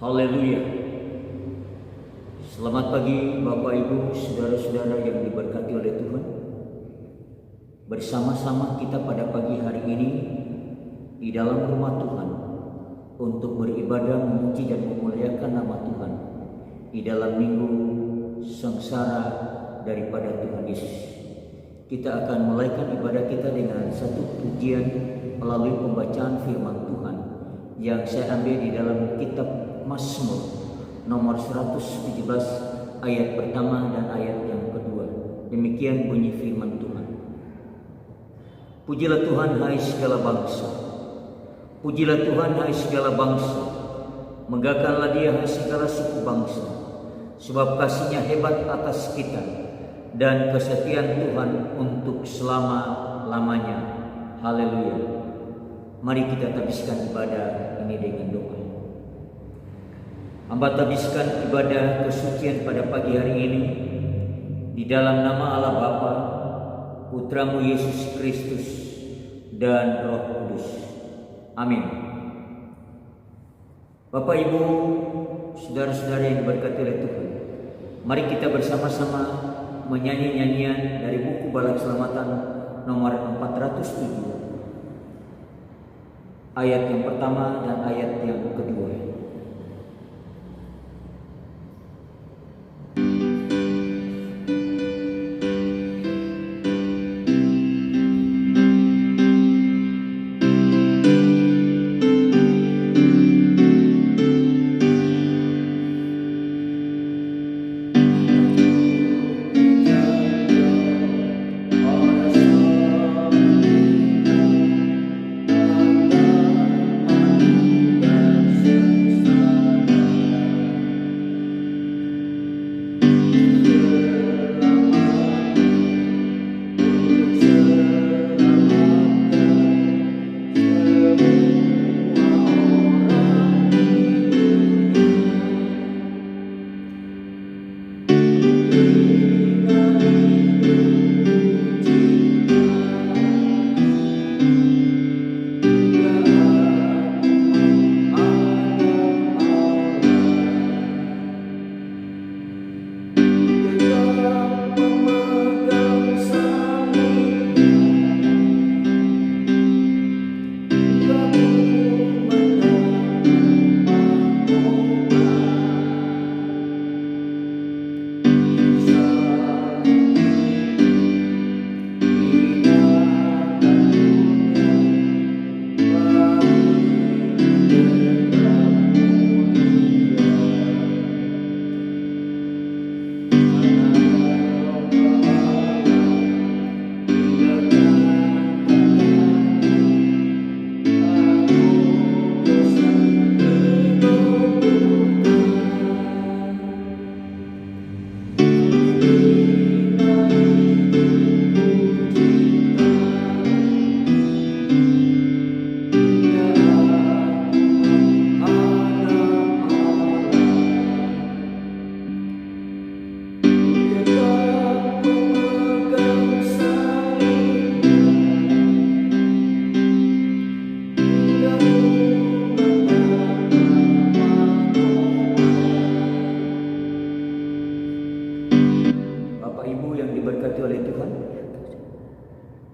Haleluya. Selamat pagi Bapak Ibu, saudara-saudara yang diberkati oleh Tuhan. Bersama-sama kita pada pagi hari ini di dalam rumah Tuhan untuk beribadah, memuji dan memuliakan nama Tuhan di dalam minggu sengsara daripada Tuhan Yesus. Kita akan mulaikan ibadah kita dengan satu pujian melalui pembacaan firman Tuhan yang saya ambil di dalam kitab Mazmur nomor 117 ayat pertama dan ayat yang kedua. Demikian bunyi firman Tuhan. Pujilah Tuhan hai segala bangsa. Pujilah Tuhan hai segala bangsa. Megahkanlah Dia hai segala suku bangsa. Sebab kasih-Nya hebat atas kita dan kesetiaan Tuhan untuk selama-lamanya. Haleluya. Mari kita tabiskan ibadah ini dengan doa. Hamba tabiskan ibadah kesucian pada pagi hari ini di dalam nama Allah Bapa, Putramu Yesus Kristus dan Roh Kudus. Amin. Bapak Ibu, saudara-saudara yang diberkati oleh Tuhan, mari kita bersama-sama menyanyi nyanyian dari buku Bala Keselamatan nomor 407 ayat yang pertama dan ayat yang kedua.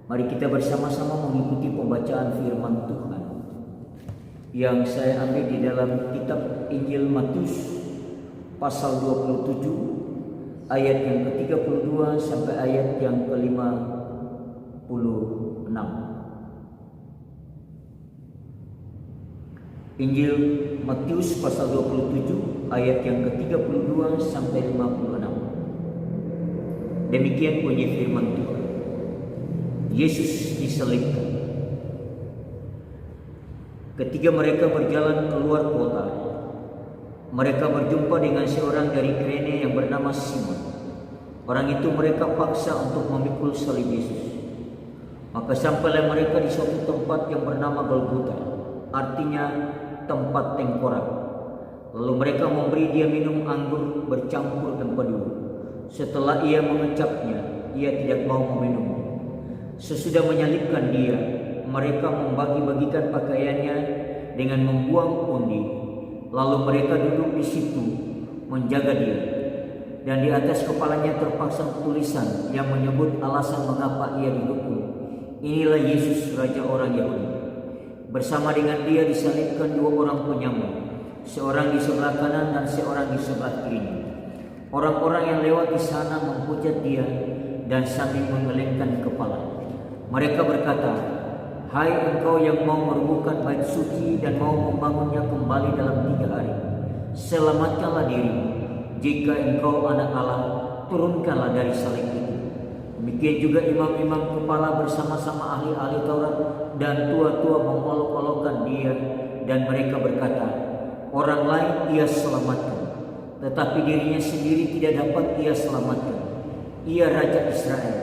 Mari kita bersama-sama mengikuti pembacaan firman Tuhan yang saya ambil di dalam kitab Injil Matius pasal 27 ayat yang ke-32 sampai ayat yang ke-56. Injil Matius pasal 27 ayat yang ke-32 sampai 56. Demikian bunyi firman Tuhan. Yesus disalibkan. Ketika mereka berjalan keluar kota, mereka berjumpa dengan seorang dari Kirene yang bernama Simon. Orang itu mereka paksa untuk memikul salib Yesus. Maka sampailah mereka di suatu tempat yang bernama Golgota, artinya tempat tengkorak. Lalu mereka memberi Dia minum anggur bercampur empedu. Setelah Ia mengecapnya, Ia tidak mau meminumnya. Sesudah menyalibkan Dia, mereka membagi-bagikan pakaiannya dengan membuang pundi Lalu mereka duduk di situ menjaga dia. Dan di atas kepalanya terpasang tulisan yang menyebut alasan mengapa ia dihukum. Inilah Yesus, Raja orang Yahudi. Bersama dengan dia disalibkan dua orang penyamun, seorang di sebelah kanan dan seorang di sebelah kiri. Orang-orang yang lewat di sana menghujat dia dan sambil menggelengkan kepala. Mereka berkata, "Hai engkau yang mau merobohkan bait suci dan mau membangunnya kembali dalam 3 hari, selamatkanlah dirimu. Jika engkau anak Allah, turunkanlah dari salib itu." Demikian juga imam-imam kepala bersama-sama ahli-ahli Taurat dan tua-tua mengolok-olokkan dia, dan mereka berkata, "Orang lain ia selamatkan, tetapi dirinya sendiri tidak dapat ia selamatkan. Ia Raja Israel.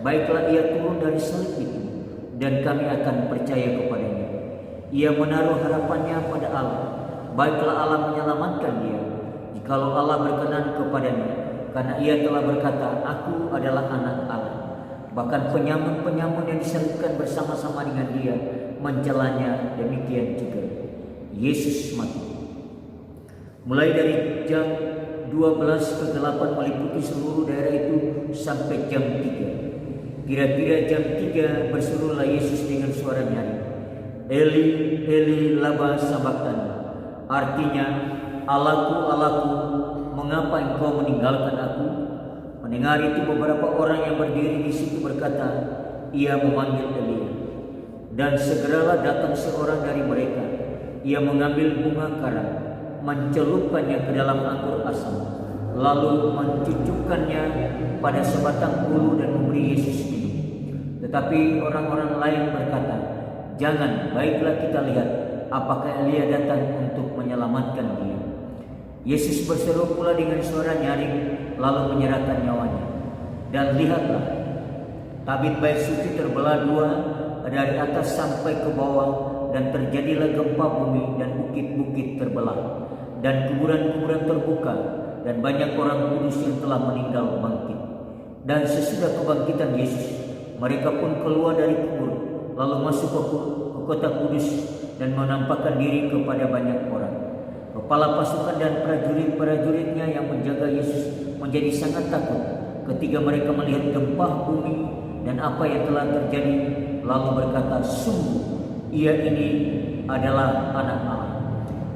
Baiklah ia turun dari salib itu, dan kami akan percaya kepadanya. Ia menaruh harapannya pada Allah. Baiklah Allah menyelamatkan dia, jikalau Allah berkenan kepadanya, karena ia telah berkata, Aku adalah anak Allah." Bahkan penyamun-penyamun yang disalibkan bersama-sama dengan dia mencelanya demikian juga. Yesus mati. Mulai dari jam 12 ke 8 meliputi seluruh daerah itu sampai jam 3. Kira-kira jam 3 berserulah Yesus dengan suara nyaring, "Eli, Eli, lama sabachthani." Artinya, "Allahku, Allahku, mengapa engkau meninggalkan aku?" Mendengar itu beberapa orang yang berdiri di situ berkata, "Ia memanggil Elia." Dan segeralah datang seorang dari mereka. Ia mengambil bunga karam, mencelupkannya ke dalam anggur asam, lalu mencucukkannya pada sebatang bulu dan memberi Yesus minum. Tetapi orang-orang lain berkata, "Jangan, baiklah kita lihat apakah Elia datang untuk menyelamatkan dia." Yesus berseru pula dengan suara nyaring, lalu menyerahkan nyawanya. Dan lihatlah, tabit bait suci terbelah 2 dari atas sampai ke bawah, dan terjadilah gempa bumi dan bukit-bukit terbelah, dan kuburan-kuburan terbuka, dan banyak orang kudus yang telah meninggal bangkit. Dan sesudah kebangkitan Yesus, mereka pun keluar dari kubur, lalu masuk ke kota kudus dan menampakkan diri kepada banyak orang. Kepala pasukan dan prajurit-prajuritnya yang menjaga Yesus menjadi sangat takut ketika mereka melihat gempa bumi dan apa yang telah terjadi, lalu berkata, "Sungguh, ia ini adalah anak Allah."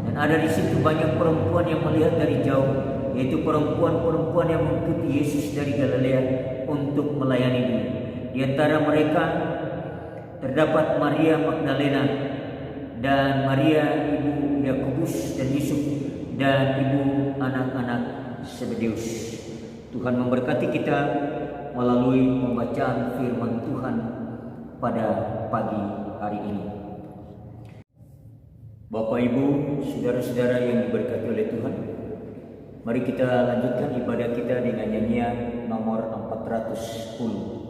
Dan ada di situ banyak perempuan yang melihat dari jauh, yaitu perempuan-perempuan yang mengikuti Yesus dari Galilea untuk melayani dia. Di antara mereka terdapat Maria Magdalena dan Maria ibu Yakobus dan Yusuf dan ibu anak-anak Zebedeus. Tuhan memberkati kita melalui pembacaan firman Tuhan pada pagi hari ini. Bapak, Ibu, saudara-saudara yang diberkati oleh Tuhan, mari kita lanjutkan ibadah kita dengan nyanyian nomor 410.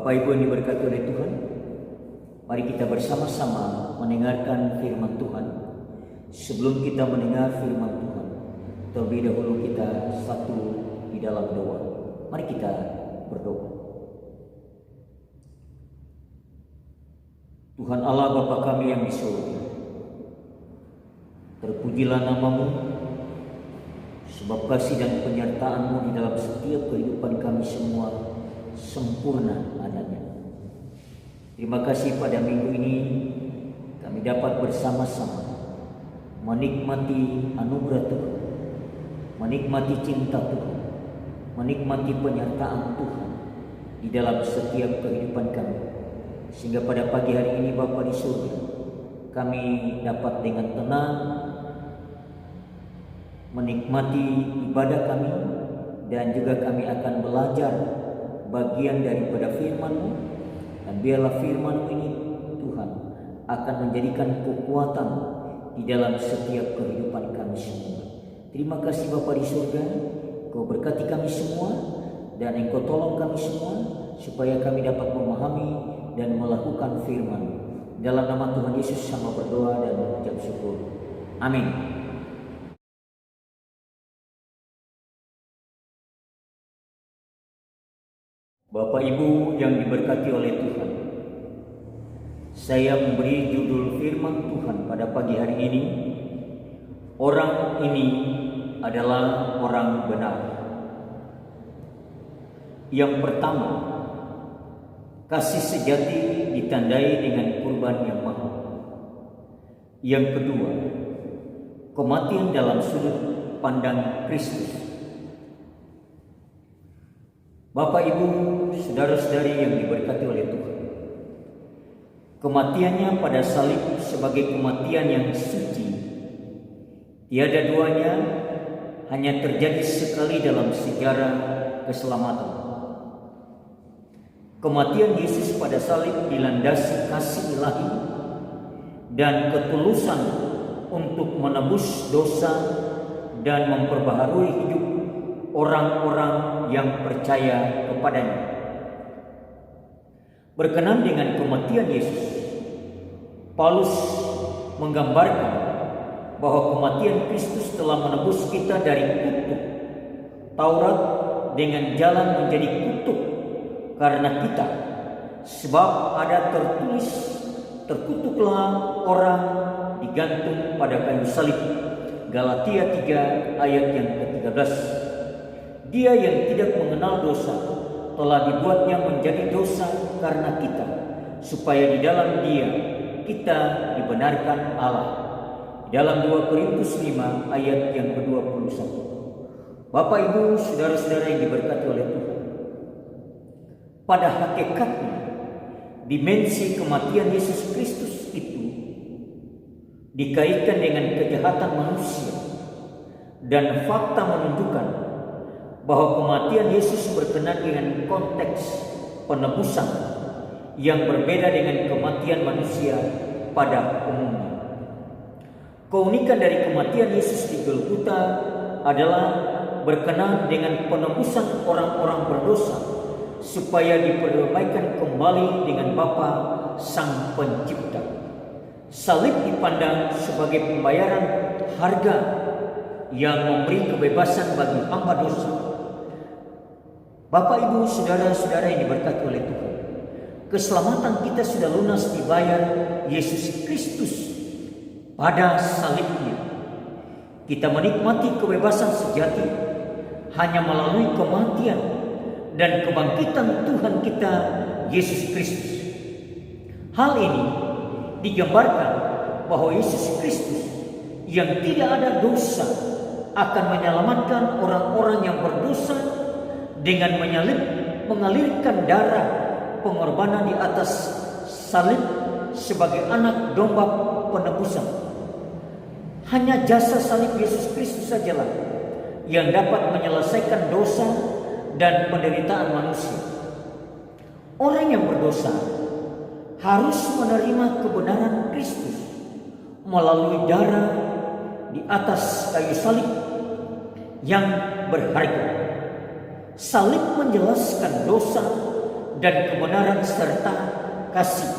Bapak Ibu yang diberkati oleh Tuhan, mari kita bersama-sama mendengarkan firman Tuhan. Sebelum kita mendengar firman Tuhan, terlebih dahulu kita satu di dalam doa. Mari kita berdoa. Tuhan Allah Bapa kami yang di surga, terpujilah nama-Mu, sebab kasih dan penyertaan-Mu di dalam setiap kehidupan kami semua sempurna adanya. Terima kasih pada minggu ini kami dapat bersama-sama menikmati anugerah Tuhan, menikmati cinta Tuhan, menikmati penyertaan Tuhan di dalam setiap kehidupan kami. Sehingga pada pagi hari ini Bapa di surga, kami dapat dengan tenang menikmati ibadah kami, dan juga kami akan belajar bagian daripada firman-Mu, dan biarlah firman-Mu ini Tuhan akan menjadikan kekuatan di dalam setiap kehidupan kami semua. Terima kasih Bapa di surga, Kau berkati kami semua, dan Engkau tolong kami semua supaya kami dapat memahami dan melakukan firman. Dalam nama Tuhan Yesus sama berdoa dan mengucap syukur. Amin. Bapak Ibu yang diberkati oleh Tuhan, saya memberi judul firman Tuhan pada pagi hari ini, orang ini adalah orang benar. Yang pertama, kasih sejati ditandai dengan kurban yang mahal. Yang kedua, kematian dalam sudut pandang Kristus. Bapak Ibu, saudara-saudari yang diberkati oleh Tuhan, kematiannya pada salib sebagai kematian yang suci, tiada duanya, hanya terjadi sekali dalam sejarah keselamatan. Kematian Yesus pada salib dilandasi kasih ilahi dan ketulusan untuk menebus dosa dan memperbaharui hidup orang-orang yang percaya kepadanya. Berkenan dengan kematian Yesus, Paulus menggambarkan bahwa kematian Kristus telah menebus kita dari kutuk Taurat dengan jalan menjadi kutuk karena kita, sebab ada tertulis, terkutuklah orang digantung pada kayu salib. Galatia 3 ayat yang ke-13. Dia yang tidak mengenal dosa telah dibuatnya menjadi dosa karena kita, supaya di dalam Dia kita dibenarkan Allah. Dalam 2 Korintus 5 ayat yang ke-21. Bapak Ibu, saudara-saudara yang diberkati oleh Tuhan, pada hakikatnya dimensi kematian Yesus Kristus itu dikaitkan dengan kejahatan manusia, dan fakta menunjukkan bahwa kematian Yesus berkenaan dengan konteks penebusan yang berbeda dengan kematian manusia pada umumnya. Keunikan dari kematian Yesus di Golgota adalah berkenaan dengan penebusan orang-orang berdosa supaya diperdamaikan kembali dengan Bapa Sang Pencipta. Salib dipandang sebagai pembayaran harga yang memberi kebebasan bagi hamba dosa. Bapak Ibu, saudara-saudara yang diberkati oleh Tuhan, keselamatan kita sudah lunas dibayar Yesus Kristus pada salibnya. Kita menikmati kebebasan sejati hanya melalui kematian dan kebangkitan Tuhan kita Yesus Kristus. Hal ini digambarkan bahwa Yesus Kristus yang tidak ada dosa akan menyelamatkan orang-orang yang berdosa dengan mengalirkan darah pengorbanan di atas salib sebagai anak domba penebusan. Hanya jasa salib Yesus Kristus sajalah yang dapat menyelesaikan dosa dan penderitaan manusia. Orang yang berdosa harus menerima kebenaran Kristus melalui darah di atas kayu salib yang berharga. Salib menjelaskan dosa dan kebenaran serta kasih.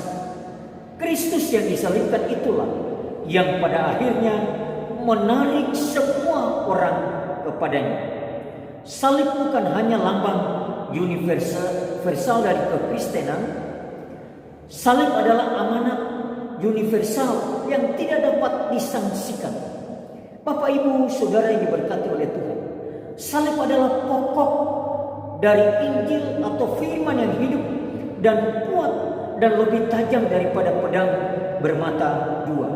Kristus yang disalibkan itulah yang pada akhirnya menarik semua orang kepadanya. Salib bukan hanya lambang universal dari kekristenan. Salib adalah amanat universal yang tidak dapat disangsikan. Bapak, Ibu, Saudara yang diberkati oleh Tuhan, salib adalah pokok dari Injil atau firman yang hidup dan kuat dan lebih tajam daripada pedang bermata dua.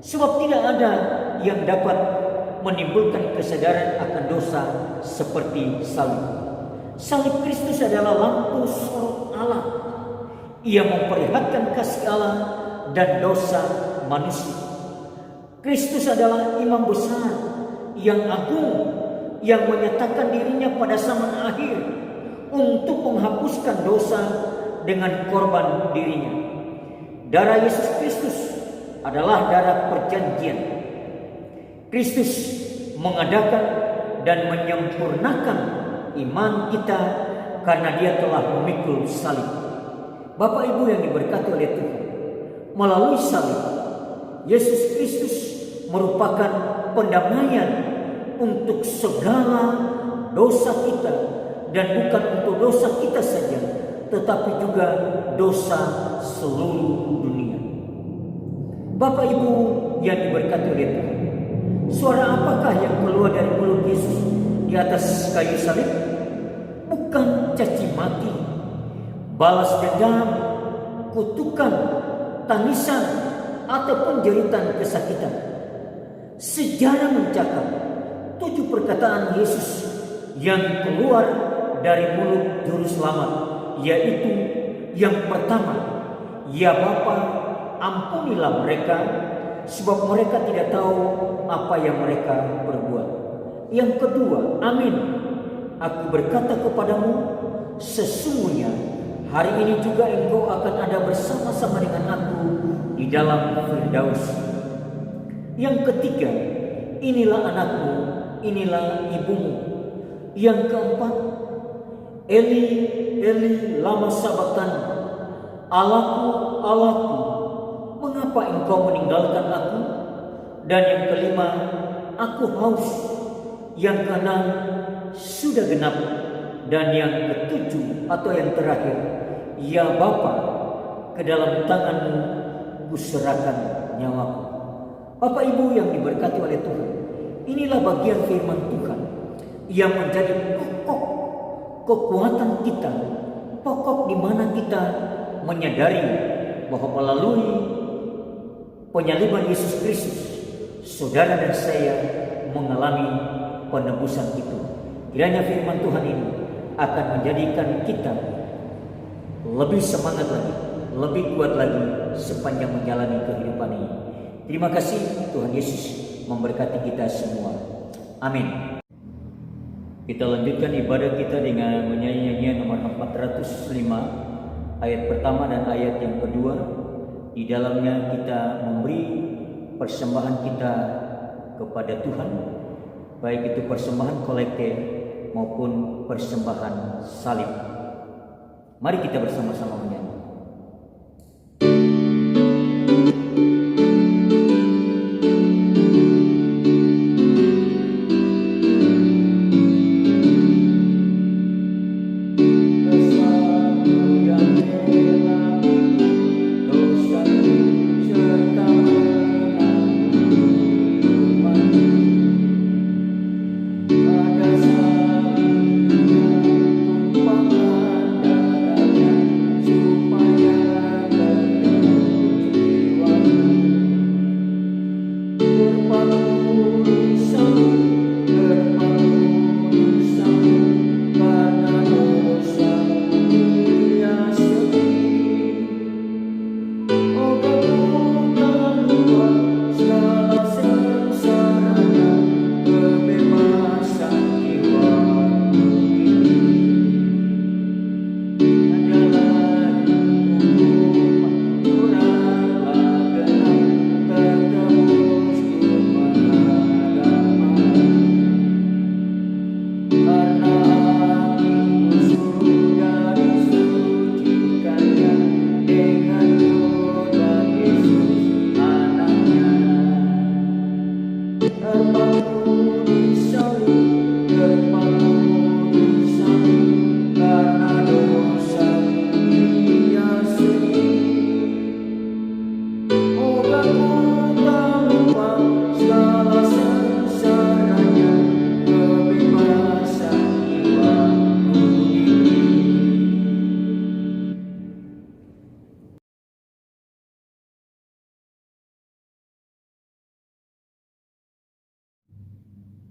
Sebab tidak ada yang dapat menimbulkan kesadaran akan dosa seperti salib. Salib Kristus adalah lampu sorot Allah. Ia memperlihatkan kasih Allah dan dosa manusia. Kristus adalah imam besar yang agung, yang menyatakan dirinya pada zaman akhir untuk menghapuskan dosa dengan korban dirinya. Darah Yesus Kristus adalah darah perjanjian. Kristus mengadakan dan menyempurnakan iman kita karena Dia telah memikul salib. Bapak, Ibu yang diberkati oleh Tuhan, melalui salib Yesus Kristus merupakan pendamaian untuk segala dosa kita, dan bukan untuk dosa kita saja, tetapi juga dosa seluruh dunia. Bapak, Ibu yang diberkati oleh Tuhan, suara apakah yang keluar dari mulut Yesus di atas kayu salib? Bukan caci maki, balas dendam, kutukan, tangisan, ataupun jeritan kesakitan. Sejarah mencatat 7 perkataan Yesus yang keluar dari mulut juru selamat, yaitu yang pertama, "Ya Bapa, ampunilah mereka, sebab mereka tidak tahu apa yang mereka perbuat." Yang kedua, "Amin, aku berkata kepadamu, sesungguhnya hari ini juga engkau akan ada bersama-sama dengan aku di dalam Firdaus." Yang ketiga, "Inilah anakmu, inilah ibumu." Yang keempat, "Eli, Eli, lama sabachthani, Allahku, Allahku, mengapa engkau meninggalkan aku?" Dan yang kelima, "Aku haus." Yang keenam, "Sudah genap." Dan yang ketujuh atau yang terakhir, "Ya Bapa, ke dalam tanganmu kuserahkan nyawaku." Bapak, Ibu yang diberkati oleh Tuhan, inilah bagian firman Tuhan yang menjadi pokok kekuatan kita, pokok di mana kita menyadari bahwa melalui penyaliban Yesus Kristus, saudara dan saya mengalami penebusan itu. Kiranya firman Tuhan ini akan menjadikan kita lebih semangat lagi, lebih kuat lagi sepanjang menjalani kehidupan ini. Terima kasih, Tuhan Yesus memberkati kita semua. Amin. Kita lanjutkan ibadah kita dengan menyanyi nyanyian nomor 405, ayat pertama dan ayat yang kedua. Di dalamnya kita memberi persembahan kita kepada Tuhan, baik itu persembahan kolektif maupun persembahan salib. Mari kita bersama-sama menyanyi. Ada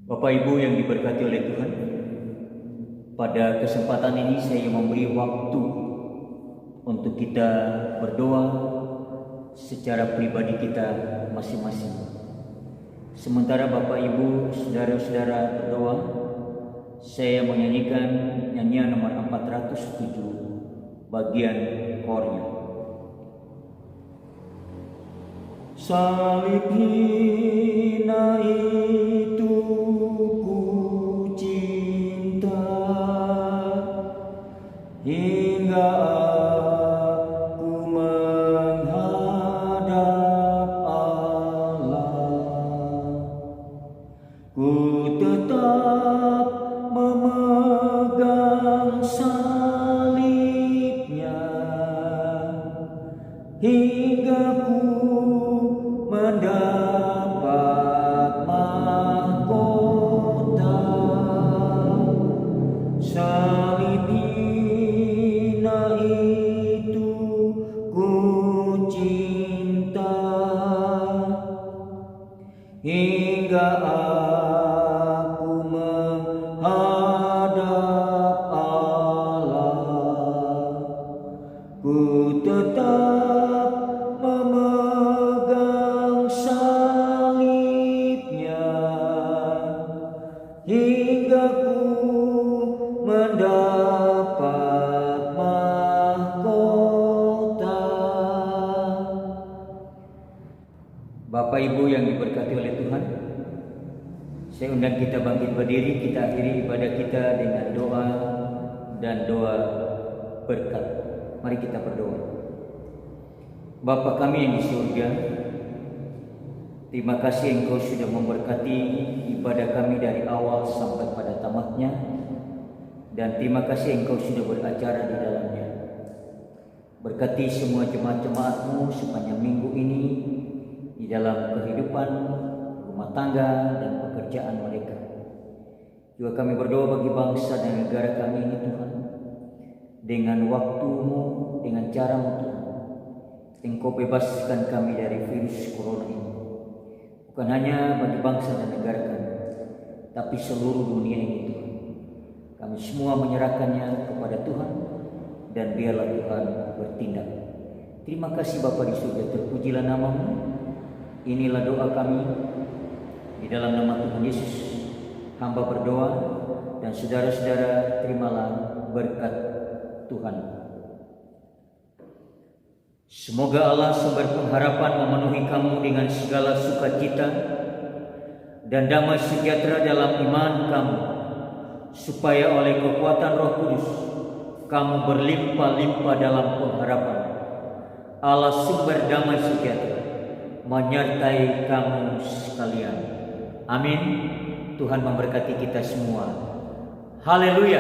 Bapak Ibu yang diberkati oleh Tuhan, pada kesempatan ini saya memberi waktu untuk kita berdoa secara pribadi kita masing-masing. Sementara Bapak Ibu, saudara-saudara berdoa, saya menyanyikan nyanyian nomor 407 bagian kornya. Salib hina itu ku cinta hingga aku menghadap Allah. Ku tetap memegang salibnya hingga ku mendapat mahkota. Salib hina itu ku cinta hingga aku menghadap Allah. Ku tetap memegang salibnya hingga ku mendapat mahkota. Bapak Ibu yang diberkati oleh Tuhan, saya undang kita bangkit berdiri, kita akhiri ibadah kita dengan doa dan doa berkat. Mari kita berdoa. Bapa kami yang di surga, terima kasih Engkau sudah memberkati ibadah kami dari awal sampai pada tamatnya, dan terima kasih Engkau sudah beracara di dalamnya. Berkati semua jemaat-jemaat-Mu sepanjang minggu ini di dalam kehidupan rumah tangga dan pekerjaan mereka. Juga kami berdoa bagi bangsa dan negara kami ini Tuhan, dengan waktu-Mu, dengan cara-Mu Tuhan, Engkau bebaskan kami dari virus corona ini. Bukan hanya bagi bangsa dan negara kami, tapi seluruh dunia ini Tuhan. Kami semua menyerahkannya kepada Tuhan, dan biarlah Tuhan bertindak. Terima kasih Bapa di surga, terpujilah nama-Mu. Inilah doa kami di dalam nama Tuhan Yesus. Hamba berdoa, dan saudara-saudara terimalah berkat Tuhan. Semoga Allah sumber pengharapan memenuhi kamu dengan segala sukacita dan damai sejahtera dalam iman kamu, supaya oleh kekuatan Roh Kudus kamu berlimpah-limpah dalam pengharapan. Allah sumber damai sejahtera menyertai kamu sekalian. Amin. Tuhan memberkati kita semua. Haleluya.